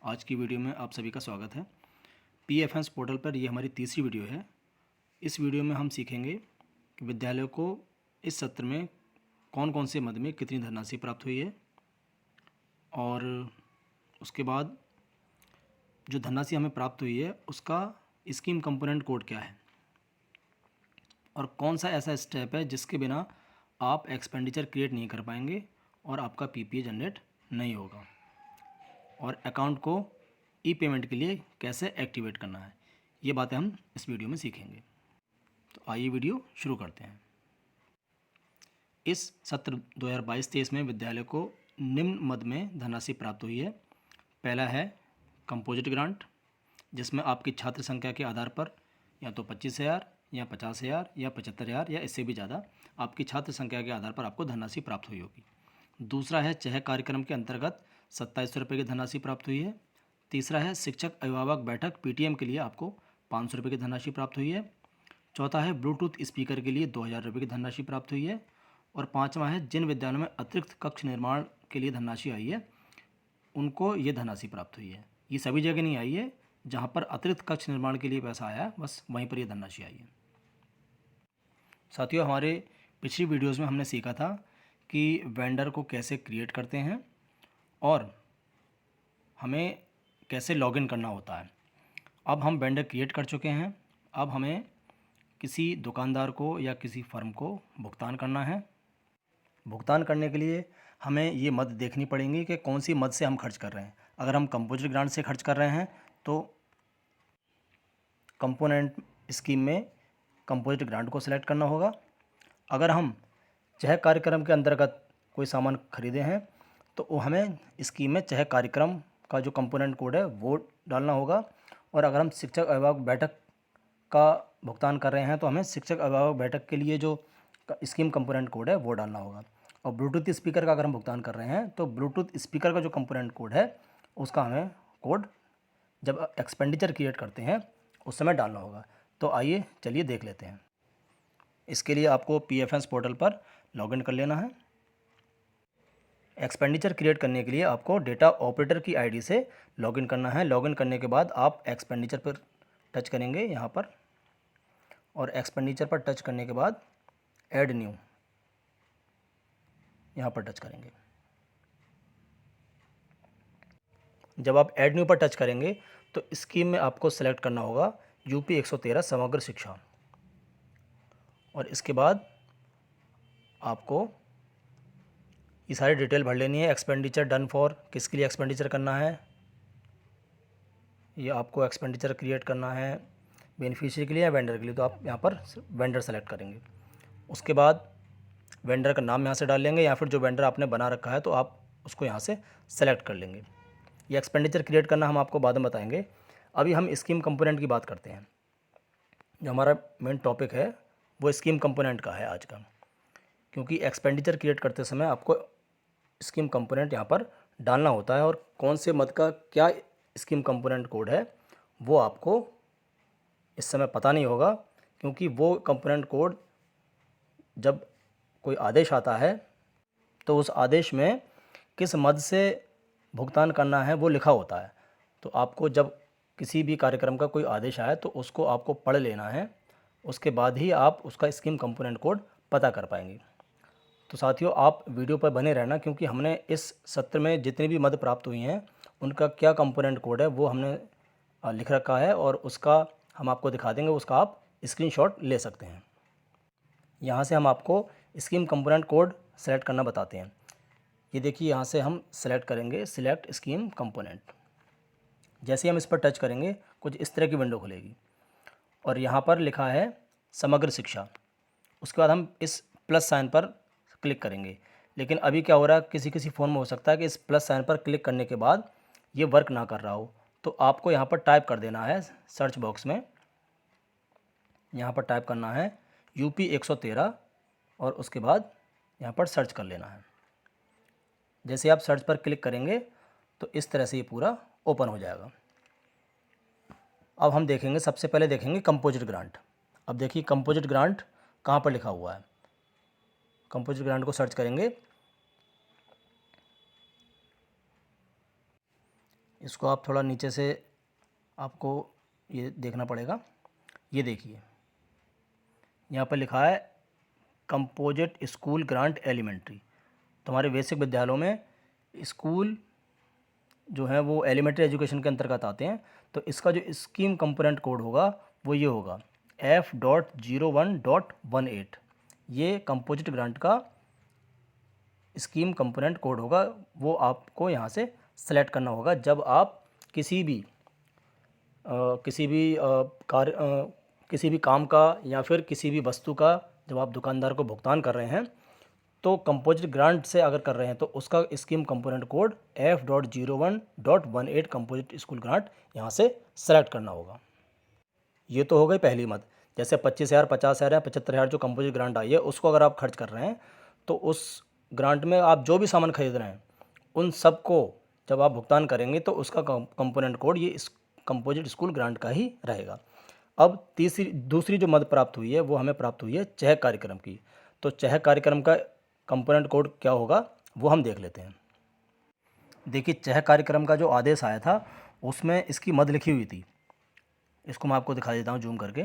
आज की वीडियो में आप सभी का स्वागत है। पीएफएस पोर्टल पर ये हमारी तीसरी वीडियो है। इस वीडियो में हम सीखेंगे कि विद्यालयों को इस सत्र में कौन कौन से मद में कितनी धनराशि प्राप्त हुई है और उसके बाद जो धनराशि हमें प्राप्त हुई है उसका स्कीम कंपोनेंट कोड क्या है और कौन सा ऐसा स्टेप है जिसके बिना आप एक्सपेंडिचर क्रिएट नहीं कर पाएंगे और आपका पीपीए जनरेट नहीं होगा, और अकाउंट को ई पेमेंट के लिए कैसे एक्टिवेट करना है। ये बातें हम इस वीडियो में सीखेंगे। तो आइए वीडियो शुरू करते हैं। इस सत्र 2022-23 में विद्यालय को निम्न मद में धनराशि प्राप्त हुई है। पहला है कंपोजिट ग्रांट, जिसमें आपकी छात्र संख्या के आधार पर या तो 25,000 या 50,000 या 75,000 या इससे भी ज़्यादा आपकी छात्र संख्या के आधार पर आपको धनराशि प्राप्त हुई होगी। दूसरा है चह कार्यक्रम के अंतर्गत 2700 रुपये की धनराशि प्राप्त हुई है। तीसरा है शिक्षक अभिभावक बैठक पीटीएम के लिए आपको 500 रुपये की धनराशि प्राप्त हुई है। चौथा है ब्लूटूथ स्पीकर के लिए 2,000 रुपये की धनराशि प्राप्त हुई है। और पाँचवा है जिन विद्यालयों में अतिरिक्त कक्ष निर्माण के लिए धनराशि आई है उनको ये धनराशि प्राप्त हुई है। ये सभी जगह नहीं आई है, जहाँ पर अतिरिक्त कक्ष निर्माण के लिए पैसा आया बस वहीं पर ये धनराशि आई है। साथियों, हमारे पिछली वीडियोज़ में हमने सीखा था कि वेंडर को कैसे क्रिएट करते हैं और हमें कैसे लॉगिन करना होता है। अब हम वेंडर क्रिएट कर चुके हैं। अब हमें किसी दुकानदार को या किसी फर्म को भुगतान करना है। भुगतान करने के लिए हमें ये मद देखनी पड़ेंगी कि कौन सी मद से हम खर्च कर रहे हैं। अगर हम कंपोजिट ग्रांट से खर्च कर रहे हैं तो कंपोनेंट स्कीम में कंपोजिट ग्रांट को सिलेक्ट करना होगा। अगर हम चह कार्यक्रम के अंतर्गत कोई सामान खरीदे हैं तो वो हमें स्कीम में चह कार्यक्रम का जो कंपोनेंट कोड है वो डालना होगा। और अगर हम शिक्षक अभिभावक बैठक का भुगतान कर रहे हैं तो हमें शिक्षक अभिभावक बैठक के लिए जो स्कीम कंपोनेंट कोड है वो डालना होगा। और ब्लूटूथ स्पीकर का अगर हम भुगतान कर रहे हैं तो ब्लूटूथ स्पीकर का जो कंपोनेंट कोड है उसका हमें कोड जब एक्सपेंडिचर क्रिएट करते हैं उस समय डालना होगा। तो आइए चलिए देख लेते हैं। इसके लिए आपको पीएफएस पोर्टल पर लॉगिन कर लेना है। एक्सपेंडिचर क्रिएट करने के लिए आपको डेटा ऑपरेटर की आईडी से लॉगिन करना है। लॉगिन करने के बाद आप एक्सपेंडिचर पर टच करेंगे यहाँ पर, और एक्सपेंडिचर पर टच करने के बाद ऐड न्यू यहाँ पर टच करेंगे। जब आप ऐड न्यू पर टच करेंगे तो स्कीम में आपको सेलेक्ट करना होगा यूपी 113 समग्र शिक्षा, और इसके बाद आपको ये सारी डिटेल भर लेनी है। एक्सपेंडिचर डन फॉर, किसके लिए एक्सपेंडिचर करना है, ये आपको एक्सपेंडिचर क्रिएट करना है बेनिफिशियरी के लिए या वेंडर के लिए, तो आप यहाँ पर वेंडर सेलेक्ट करेंगे। उसके बाद वेंडर का नाम यहाँ से डाल लेंगे या फिर जो वेंडर आपने बना रखा है तो आप उसको यहाँ से सेलेक्ट कर लेंगे। ये एक्सपेंडिचर क्रिएट करना हम आपको बाद में बताएंगे। अभी हम स्कीम कंपोनेंट की बात करते हैं। जो हमारा मेन टॉपिक है वो स्कीम कंपोनेंट का है आज का, क्योंकि एक्सपेंडिचर क्रिएट करते समय आपको स्कीम कंपोनेंट यहाँ पर डालना होता है, और कौन से मद का क्या स्कीम कंपोनेंट कोड है वो आपको इस समय पता नहीं होगा, क्योंकि वो कंपोनेंट कोड जब कोई आदेश आता है तो उस आदेश में किस मद से भुगतान करना है वो लिखा होता है। तो आपको जब किसी भी कार्यक्रम का कोई आदेश आए तो उसको आपको पढ़ लेना है, उसके बाद ही आप उसका स्कीम कंपोनेंट कोड पता कर पाएंगे। तो साथियों, आप वीडियो पर बने रहना, क्योंकि हमने इस सत्र में जितनी भी मद प्राप्त हुई हैं उनका क्या कंपोनेंट कोड है वो हमने लिख रखा है, और उसका हम आपको दिखा देंगे। उसका आप स्क्रीनशॉट ले सकते हैं। यहाँ से हम आपको स्कीम कंपोनेंट कोड सेलेक्ट करना बताते हैं। ये देखिए, यहाँ से हम सेलेक्ट करेंगे सिलेक्ट स्कीम कंपोनेंट। जैसे ही हम इस पर टच करेंगे कुछ इस तरह की विंडो खुलेगी, और यहाँ पर लिखा है समग्र शिक्षा। उसके बाद हम इस प्लस साइन पर क्लिक करेंगे। लेकिन अभी क्या हो रहा है, किसी किसी फ़ोन में हो सकता है कि इस प्लस साइन पर क्लिक करने के बाद ये वर्क ना कर रहा हो, तो आपको यहाँ पर टाइप कर देना है सर्च बॉक्स में। यहाँ पर टाइप करना है यूपी 113 और उसके बाद यहाँ पर सर्च कर लेना है। जैसे आप सर्च पर क्लिक करेंगे तो इस तरह से ये पूरा ओपन हो जाएगा। अब हम देखेंगे, सबसे पहले देखेंगे कंपोजिट ग्रांट। अब देखिए कंपोजिट ग्रांट कहाँ पर लिखा हुआ है। कंपोजिट ग्रांट को सर्च करेंगे इसको आप थोड़ा नीचे से आपको ये देखना पड़ेगा। ये देखिए यहाँ पर लिखा है कंपोजिट स्कूल ग्रांट एलिमेंट्री। तुम्हारे बेसिक विद्यालयों में स्कूल जो है वो एलिमेंट्री एजुकेशन के अंतर्गत आते हैं। तो इसका जो स्कीम कंपोनेंट कोड होगा वो ये होगा F.01.18। ये कंपोजिट ग्रांट का स्कीम कंपोनेंट कोड होगा, वो आपको यहाँ से सेलेक्ट करना होगा जब आप किसी भी किसी भी काम का या फिर किसी भी वस्तु का जब आप दुकानदार को भुगतान कर रहे हैं तो कंपोजिट ग्रांट से अगर कर रहे हैं तो उसका scheme component code F.01.18 composite school grant यहाँ से सेलेक्ट करना होगा। ये तो हो गई पहली मद। जैसे 25,000, 50,000 या 75,000 जो कंपोजिट ग्रांट आई है उसको अगर आप खर्च कर रहे हैं तो उस ग्रांट में आप जो भी सामान खरीद रहे हैं उन सब को जब आप भुगतान करेंगे तो उसका कंपोनेंट कोड ये इस कंपोजिट स्कूल ग्रांट का ही रहेगा। अब दूसरी जो मद प्राप्त हुई है वो हमें प्राप्त हुई है चहक कार्यक्रम की। तो चहक कार्यक्रम का कंपोनेंट कोड क्या होगा वो हम देख लेते हैं। देखिए चहक कार्यक्रम का जो आदेश आया था उसमें इसकी मद लिखी हुई थी। इसको मैं आपको दिखा देता हूँ जूम करके।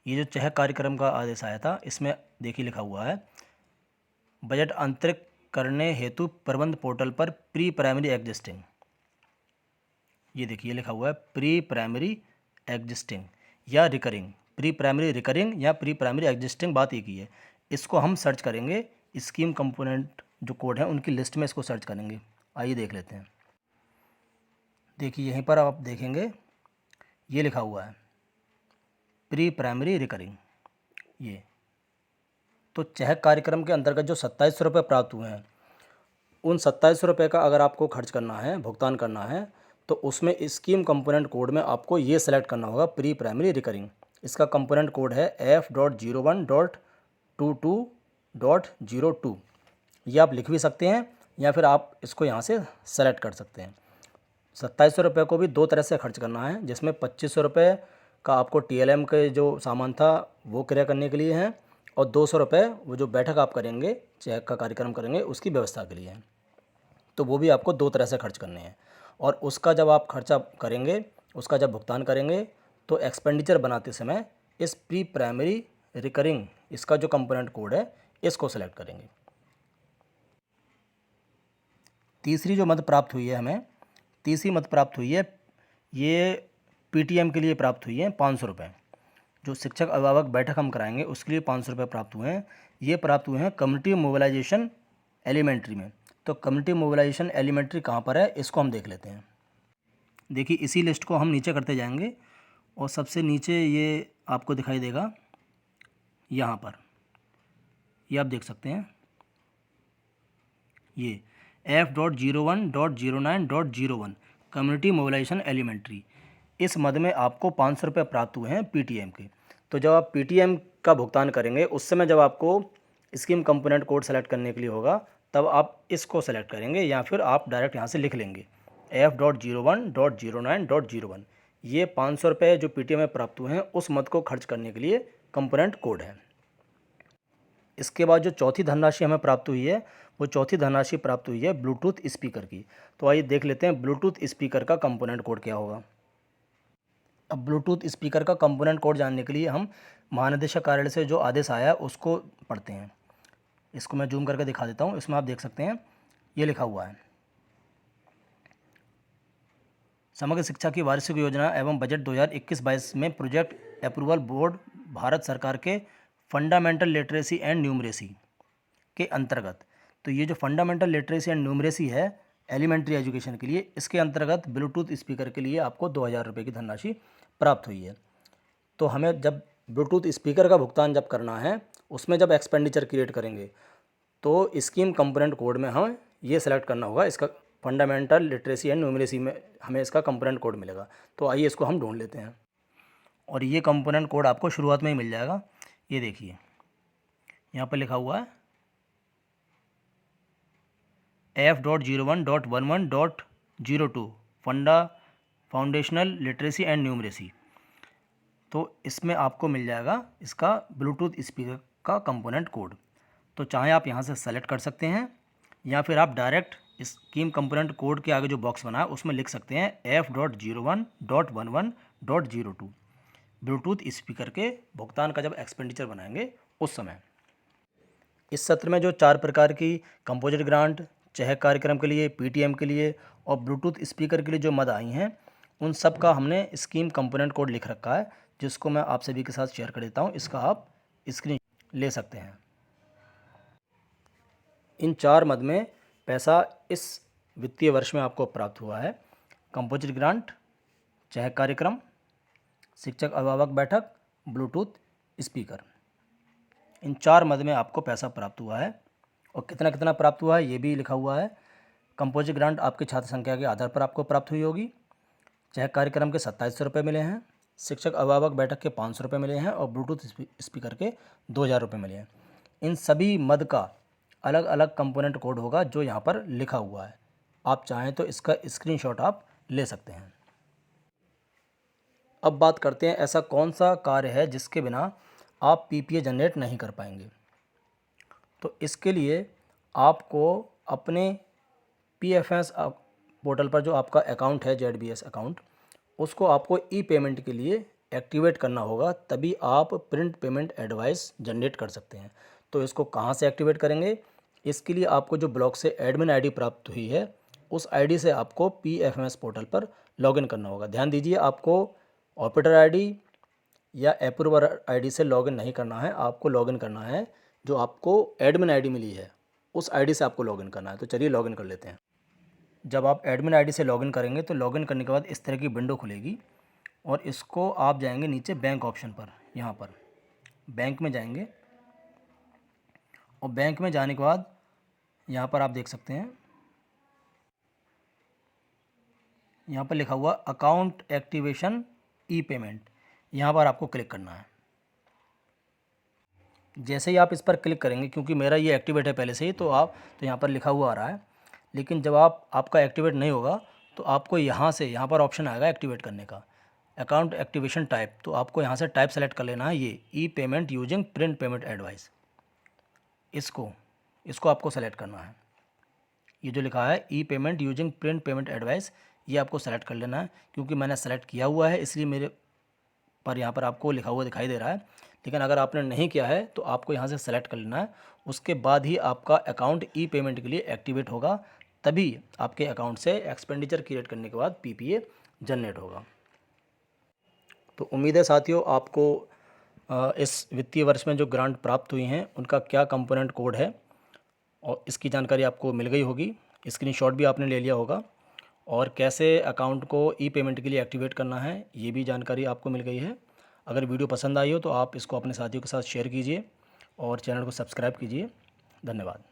ये जो चहक कार्यक्रम का आदेश आया था इसमें देखिए लिखा हुआ है बजट आंतरिक करने हेतु प्रबंध पोर्टल पर प्री प्राइमरी एग्जिस्टिंग। ये देखिए लिखा हुआ है प्री प्राइमरी एग्जिस्टिंग या रिकरिंग। प्री प्राइमरी रिकरिंग या प्री प्राइमरी एग्जिस्टिंग बात एक ही है। इसको हम सर्च करेंगे, स्कीम कंपोनेंट जो कोड है उनकी लिस्ट में इसको सर्च करेंगे। आइए देख लेते हैं। देखिए यहीं पर आप देखेंगे ये लिखा हुआ है प्री प्राइमरी रिकरिंग। ये तो चहक कार्यक्रम के अंतर्गत जो 2700 रुपये प्राप्त हुए हैं उन 2700 रुपये का अगर आपको खर्च करना है, भुगतान करना है, तो उसमें स्कीम कंपोनेंट कोड में आपको ये सेलेक्ट करना होगा प्री प्राइमरी रिकरिंग। इसका कंपोनेंट कोड है F.01.22.02। ये आप लिख भी सकते हैं या फिर आप इसको यहाँ से सेलेक्ट कर सकते हैं। 2700 रुपये को भी दो तरह से खर्च करना है, जिसमें 2500 रुपये का आपको TLM के जो सामान था वो क्रय करने के लिए है और 200 रुपये वो जो बैठक आप करेंगे, चेक का कार्यक्रम करेंगे, उसकी व्यवस्था के लिए है। तो वो भी आपको दो तरह से खर्च करने हैं और उसका जब आप खर्चा करेंगे, उसका जब भुगतान करेंगे तो एक्सपेंडिचर बनाते समय इस प्री प्राइमरी रिकरिंग इसका जो कंपोनेंट कोड है इसको सेलेक्ट करेंगे। तीसरी जो मद प्राप्त हुई है हमें, तीसरी मद प्राप्त हुई है ये PTM के लिए प्राप्त हुई है 500 रुपये। जो शिक्षक अभिभावक बैठक हम कराएंगे उसके लिए 500 रुपये प्राप्त हुए हैं। ये प्राप्त हुए हैं कम्युनिटी मोबिलाइजेशन एलिमेंट्री में। तो कम्युनिटी मोबिलाइजेशन एलिमेंट्री कहाँ पर है इसको हम देख लेते हैं। देखिए इसी लिस्ट को हम नीचे करते जाएंगे और सबसे नीचे ये आपको दिखाई देगा यहाँ पर, ये आप देख सकते हैं ये F.01.09.01 कम्युनिटी मोबिलाइजेशन एलिमेंट्री। इस मद में आपको 500 रुपये प्राप्त हुए हैं PTM के। तो जब आप PTM का भुगतान करेंगे उस समय जब आपको स्कीम कंपोनेंट कोड सेलेक्ट करने के लिए होगा तब आप इसको सेलेक्ट करेंगे या फिर आप डायरेक्ट यहाँ से लिख लेंगे F.01.09.01। ये 500 रुपये जो PTM में प्राप्त हुए हैं उस मद को खर्च करने के लिए कंपोनेंट कोड है। इसके बाद जो चौथी धनराशि हमें प्राप्त हुई है वो चौथी धनराशि प्राप्त हुई है ब्लूटूथ स्पीकर की। तो आइए देख लेते हैं ब्लूटूथ स्पीकर का कंपोनेंट कोड क्या होगा। अब ब्लूटूथ स्पीकर का कंपोनेंट कोड जानने के लिए हम महानिदेशक कार्यालय से जो आदेश आया है उसको पढ़ते हैं। इसको मैं जूम करके दिखा देता हूँ। इसमें आप देख सकते हैं ये लिखा हुआ है समग्र शिक्षा की वार्षिक योजना एवं बजट 2021-22 में प्रोजेक्ट अप्रूवल बोर्ड भारत सरकार के फंडामेंटल लिटरेसी एंड न्यूमरेसी के अंतर्गत। तो ये जो फंडामेंटल लिटरेसी एंड न्यूमरेसी है एलिमेंट्री एजुकेशन के लिए, इसके अंतर्गत ब्लूटूथ स्पीकर के लिए आपको 2000 रुपये की धनराशि प्राप्त हुई है। तो हमें जब ब्लूटूथ स्पीकर का भुगतान जब करना है उसमें जब एक्सपेंडिचर क्रिएट करेंगे तो स्कीम कंपोनेंट कोड में हमें ये सेलेक्ट करना होगा। इसका फंडामेंटल लिटरेसी एंड न्यूमरेसी में हमें इसका कंपोनेंट कोड मिलेगा। तो आइए इसको हम ढूंढ लेते हैं और ये कंपोनेंट कोड आपको शुरुआत में ही मिल जाएगा। ये देखिए यहाँ पर लिखा हुआ है F.01.11.02 foundational literacy and numeracy. तो इसमें आपको मिल जाएगा इसका ब्लूटूथ स्पीकर का कंपोनेंट कोड। तो चाहे आप यहाँ से सेलेक्ट कर सकते हैं या फिर आप डायरेक्ट स्कीम कंपोनेंट कोड के आगे जो बॉक्स बना है उसमें लिख सकते हैं F.01.11.02 ब्लूटूथ स्पीकर के भुगतान का जब एक्सपेंडिचर बनाएंगे उस समय। इस सत्र में जो 4 प्रकार की कंपोजिट ग्रांट, चहक कार्यक्रम के लिए, पीटीएम के लिए और ब्लूटूथ स्पीकर के लिए जो मद आई हैं, उन सब का हमने स्कीम कंपोनेंट कोड लिख रखा है, जिसको मैं आप सभी के साथ शेयर कर देता हूँ। इसका आप स्क्रीन ले सकते हैं। इन 4 मद में पैसा इस वित्तीय वर्ष में आपको प्राप्त हुआ है। कंपोजिट ग्रांट, चहक कार्यक्रम, शिक्षक अभिभावक बैठक, ब्लूटूथ स्पीकर, इन 4 मद में आपको पैसा प्राप्त हुआ है। और कितना कितना प्राप्त हुआ है ये भी लिखा हुआ है। कंपोजिट ग्रांट आपकी छात्र संख्या के आधार पर आपको प्राप्त हुई होगी। चहक कार्यक्रम के 2700 रुपये मिले हैं, शिक्षक अभिभावक बैठक के 500 रुपये मिले हैं और ब्लूटूथ स्पीकर के 2000 रुपये मिले हैं। इन सभी मद का अलग अलग कंपोनेंट कोड होगा जो यहाँ पर लिखा हुआ है। आप चाहें तो इसका स्क्रीनशॉट आप ले सकते हैं। अब बात करते हैं ऐसा कौन सा कार्य है जिसके बिना आप पीपीए जनरेट नहीं कर पाएंगे। तो इसके लिए आपको अपने पीएफएस पोर्टल पर जो आपका अकाउंट है जेडबीएस अकाउंट, उसको आपको ई पेमेंट के लिए एक्टिवेट करना होगा, तभी आप प्रिंट पेमेंट एडवाइस जनरेट कर सकते हैं। तो इसको कहाँ से एक्टिवेट करेंगे? इसके लिए आपको जो ब्लॉक से एडमिन आईडी प्राप्त हुई है उस आईडी से आपको पीएफएमएस पोर्टल पर लॉगिन करना होगा। ध्यान दीजिए, आपको ऑपरेटर आईडी या अप्रूवर आईडी से लॉगिन नहीं करना है, आपको लॉगिन करना है जो आपको एडमिन आईडी मिली है उस आईडी से आपको लॉगिन करना है। तो चलिए लॉगिन कर लेते हैं। जब आप एडमिन आईडी से लॉगिन करेंगे तो लॉगिन करने के बाद इस तरह की विंडो खुलेगी और इसको आप जाएंगे नीचे बैंक ऑप्शन पर, यहाँ पर बैंक में जाएंगे और बैंक में जाने के बाद यहाँ पर आप देख सकते हैं, यहाँ पर लिखा हुआ अकाउंट एक्टिवेशन ई पेमेंट, यहाँ पर आपको क्लिक करना है। जैसे ही आप इस पर क्लिक करेंगे, क्योंकि मेरा ये एक्टिवेट है पहले से ही, तो यहाँ पर लिखा हुआ आ रहा है, लेकिन जब आपका एक्टिवेट नहीं होगा तो आपको यहाँ पर ऑप्शन आएगा एक्टिवेट करने का, अकाउंट एक्टिवेशन टाइप। तो आपको यहाँ से टाइप सेलेक्ट कर लेना है, ये e payment using print payment advice, इसको आपको सेलेक्ट करना है। ये जो लिखा है e payment using print payment advice, ये आपको सेलेक्ट कर लेना है। क्योंकि मैंने सेलेक्ट किया हुआ है इसलिए मेरे पर यहाँ पर आपको लिखा हुआ दिखाई दे रहा है, लेकिन अगर आपने नहीं किया है तो आपको यहाँ से सेलेक्ट कर लेना है। उसके बाद ही आपका अकाउंट ई पेमेंट के लिए एक्टिवेट होगा, तभी आपके अकाउंट से एक्सपेंडिचर क्रिएट करने के बाद पीपीए जनरेट होगा। तो उम्मीद है साथियों आपको इस वित्तीय वर्ष में जो ग्रांट प्राप्त हुई हैं उनका क्या कंपोनेंट कोड है और इसकी जानकारी आपको मिल गई होगी। स्क्रीनशॉट भी आपने ले लिया होगा और कैसे अकाउंट को ई पेमेंट के लिए एक्टिवेट करना है ये भी जानकारी आपको मिल गई है। अगर वीडियो पसंद आई हो तो आप इसको अपने साथियों के साथ शेयर कीजिए और चैनल को सब्सक्राइब कीजिए। धन्यवाद।